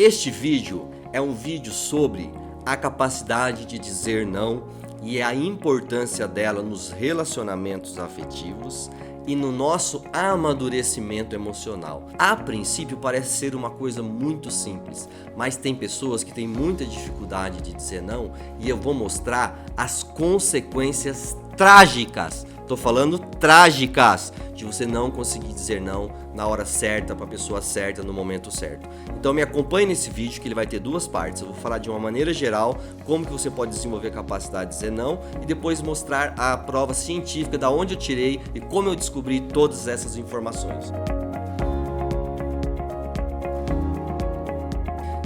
Este vídeo é um vídeo sobre a capacidade de dizer não e a importância dela nos relacionamentos afetivos e no nosso amadurecimento emocional. A princípio parece ser uma coisa muito simples, mas tem pessoas que têm muita dificuldade de dizer não e eu vou mostrar as consequências trágicas. Tô falando trágicas de você não conseguir dizer não na hora certa, para a pessoa certa, no momento certo. Então me acompanhe nesse vídeo que ele vai ter duas partes. Eu vou falar de uma maneira geral como que você pode desenvolver a capacidade de dizer não e depois mostrar a prova científica da onde eu tirei e como eu descobri todas essas informações.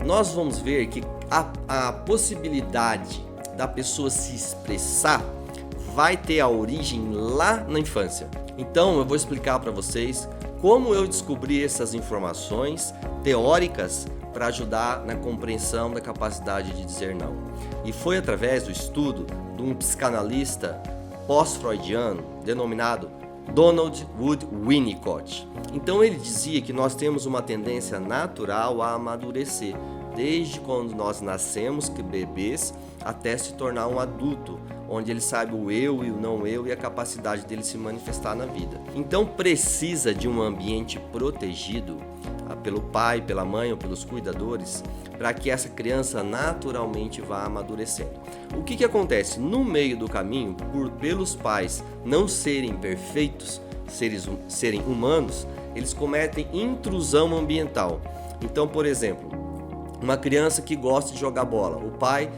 Nós vamos ver que a possibilidade da pessoa se expressar vai ter a origem lá na infância. Então eu vou explicar para vocês como eu descobri essas informações teóricas para ajudar na compreensão da capacidade de dizer não. E foi através do estudo de um psicanalista pós-freudiano denominado Donald Wood Winnicott. Então ele dizia que nós temos uma tendência natural a amadurecer, desde quando nós nascemos, que bebês, até se tornar um adulto, onde ele sabe o eu e o não eu e a capacidade dele se manifestar na vida. Então precisa de um ambiente protegido pelo pai, pela mãe ou pelos cuidadores, para que essa criança naturalmente vá amadurecendo. O que acontece? No meio do caminho, pelos pais não serem perfeitos, serem humanos, eles cometem intrusão ambiental. Então, por exemplo, uma criança que gosta de jogar bola, o pai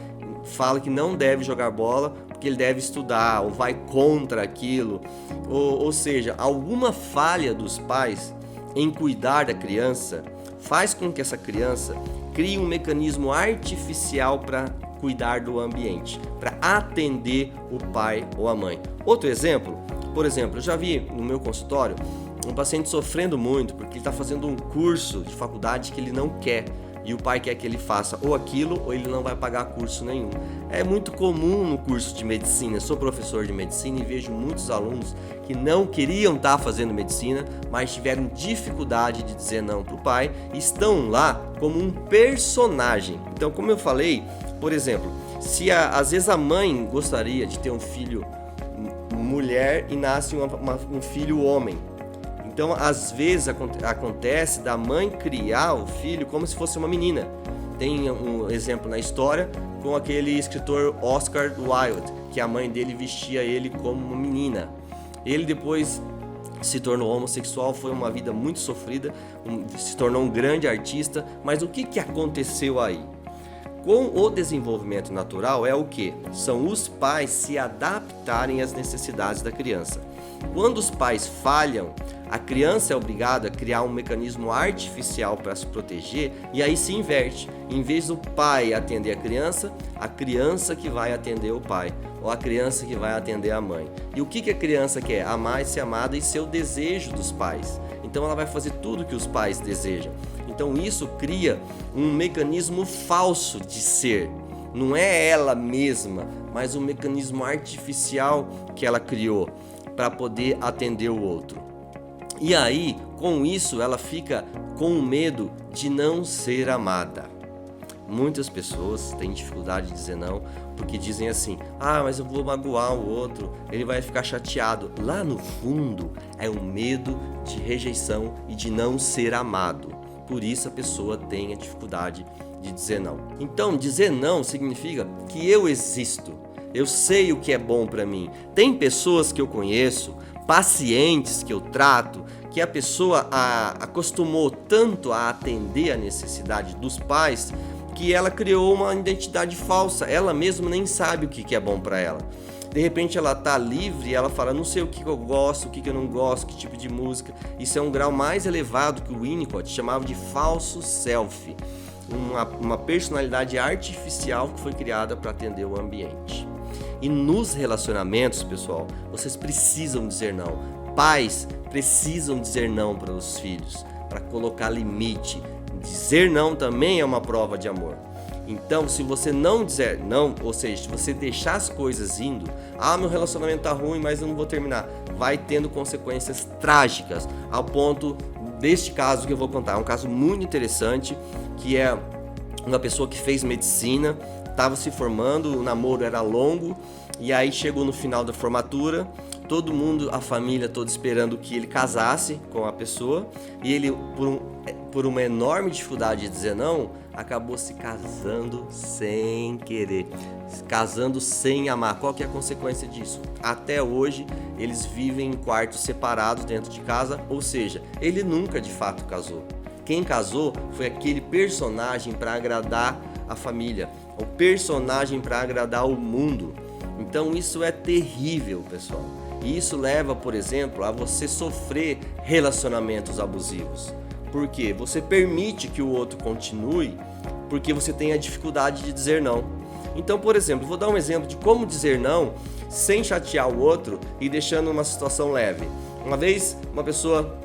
fala que não deve jogar bola porque ele deve estudar ou vai contra aquilo, ou seja, alguma falha dos pais em cuidar da criança faz com que essa criança crie um mecanismo artificial para cuidar do ambiente, para atender o pai ou a mãe. Outro exemplo, por exemplo, eu já vi no meu consultório um paciente sofrendo muito porque ele está fazendo um curso de faculdade que ele não quer. E o pai quer que ele faça ou aquilo ou ele não vai pagar curso nenhum. É muito comum no curso de medicina. Eu sou professor de medicina e vejo muitos alunos que não queriam estar fazendo medicina, mas tiveram dificuldade de dizer não para o pai e estão lá como um personagem. Então, como eu falei, por exemplo, se às vezes a mãe gostaria de ter um filho mulher e nasce um filho homem. Então, às vezes acontece da mãe criar o filho como se fosse uma menina. Tem um exemplo na história com aquele escritor Oscar Wilde, que a mãe dele vestia ele como uma menina. Ele depois se tornou homossexual, foi uma vida muito sofrida, se tornou um grande artista, mas o que aconteceu aí? Com o desenvolvimento natural é o que? São os pais se adaptarem às necessidades da criança. Quando os pais falham, a criança é obrigada a criar um mecanismo artificial para se proteger e aí se inverte. Em vez do pai atender a criança que vai atender o pai ou a criança que vai atender a mãe. E o que a criança quer? Amar e ser amada e ser o desejo dos pais. Então ela vai fazer tudo que os pais desejam. Então isso cria um mecanismo falso de ser. Não é ela mesma, mas um mecanismo artificial que ela criou para poder atender o outro. E aí, com isso, ela fica com medo de não ser amada. Muitas pessoas têm dificuldade de dizer não, porque dizem assim: mas eu vou magoar o outro, ele vai ficar chateado. Lá no fundo, é um medo de rejeição e de não ser amado. Por isso a pessoa tem a dificuldade de dizer não. Então, dizer não significa que eu existo. Eu sei o que é bom para mim. Tem pessoas que eu conheço, pacientes que eu trato, que a pessoa acostumou tanto a atender a necessidade dos pais que ela criou uma identidade falsa. Ela mesma nem sabe o que é bom para ela. De repente ela tá livre e ela fala: não sei o que eu gosto, o que eu não gosto, que tipo de música. Isso é um grau mais elevado que o Winnicott chamava de falso self. Uma personalidade artificial que foi criada para atender o ambiente. E nos relacionamentos, pessoal, vocês precisam dizer não. Pais precisam dizer não para os filhos, para colocar limite. Dizer não também é uma prova de amor. Então, se você não dizer não, ou seja, se você deixar as coisas indo, meu relacionamento tá ruim, mas eu não vou terminar, vai tendo consequências trágicas, ao ponto deste caso que eu vou contar. É um caso muito interessante, que é uma pessoa que fez medicina, estava se formando, o namoro era longo, e aí chegou no final da formatura, todo mundo, a família toda esperando que ele casasse com a pessoa, e ele, por uma enorme dificuldade de dizer não, acabou se casando sem querer, casando sem amar. Qual que é a consequência disso? Até hoje eles vivem em quartos separados dentro de casa, ou seja, ele nunca de fato casou. Quem casou foi aquele personagem para agradar a família, o personagem para agradar o mundo. Então isso é terrível, pessoal. E isso leva, por exemplo, a você sofrer relacionamentos abusivos. Por quê? Você permite que o outro continue porque você tem a dificuldade de dizer não. Então, por exemplo, vou dar um exemplo de como dizer não sem chatear o outro e deixando uma situação leve. Uma vez, uma pessoa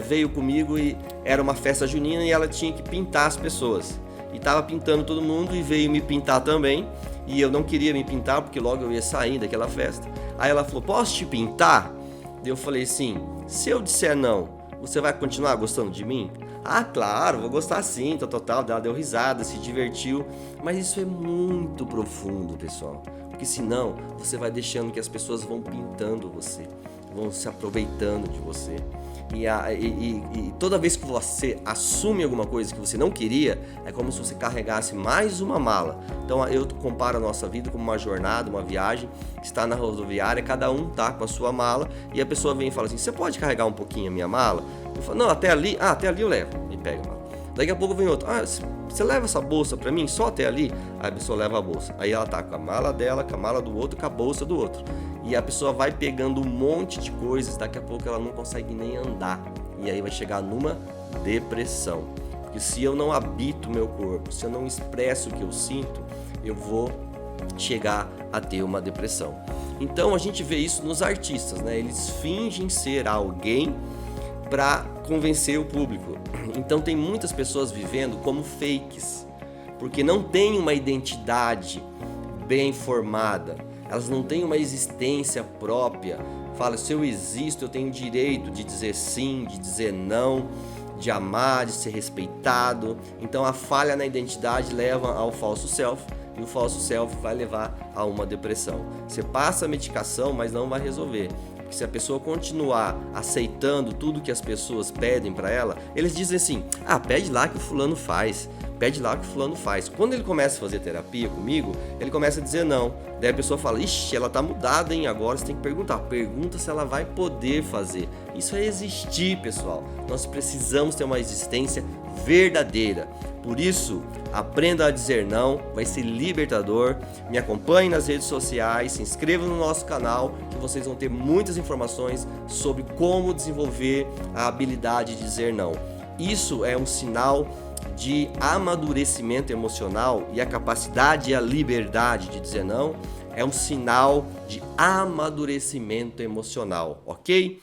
veio comigo e era uma festa junina e ela tinha que pintar as pessoas. E estava pintando todo mundo e veio me pintar também. E eu não queria me pintar porque logo eu ia sair daquela festa. Aí ela falou, posso te pintar? Eu falei assim, se eu disser não, você vai continuar gostando de mim? Ah, claro, vou gostar sim, total. Ela deu risada, se divertiu. Mas isso é muito profundo, pessoal. Porque senão você vai deixando que as pessoas vão pintando você, vão se aproveitando de você. E toda vez que você assume alguma coisa que você não queria, é como se você carregasse mais uma mala. Então eu comparo a nossa vida como uma jornada, uma viagem, que está na rodoviária, cada um tá com a sua mala, e a pessoa vem e fala assim, você pode carregar um pouquinho a minha mala? Eu falo, não, até ali eu levo, e pega a mala. Daqui a pouco vem outro, você leva essa bolsa pra mim, só até ali? Aí a pessoa leva a bolsa, aí ela tá com a mala dela, com a mala do outro, com a bolsa do outro. E a pessoa vai pegando um monte de coisas, daqui a pouco ela não consegue nem andar. E aí vai chegar numa depressão. Porque se eu não habito o meu corpo, se eu não expresso o que eu sinto, eu vou chegar a ter uma depressão. Então a gente vê isso nos artistas, né? Eles fingem ser alguém para convencer o público. Então tem muitas pessoas vivendo como fakes, porque não tem uma identidade bem formada. Elas não têm uma existência própria. Fala, se eu existo, eu tenho direito de dizer sim, de dizer não, de amar, de ser respeitado. Então a falha na identidade leva ao falso self, e o falso self vai levar a uma depressão. Você passa a medicação, mas não vai resolver. Porque se a pessoa continuar aceitando tudo que as pessoas pedem para ela, eles dizem assim, pede lá que o fulano faz. Pede lá o que o fulano faz. Quando ele começa a fazer terapia comigo, ele começa a dizer não. Daí a pessoa fala, ixi, ela tá mudada, hein? Agora você tem que perguntar. Pergunta se ela vai poder fazer. Isso é existir, pessoal. Nós precisamos ter uma existência verdadeira. Por isso, aprenda a dizer não, vai ser libertador. Me acompanhe nas redes sociais, se inscreva no nosso canal, que vocês vão ter muitas informações sobre como desenvolver a habilidade de dizer não. Isso é um sinal de amadurecimento emocional, e a capacidade e a liberdade de dizer não é um sinal de amadurecimento emocional, ok?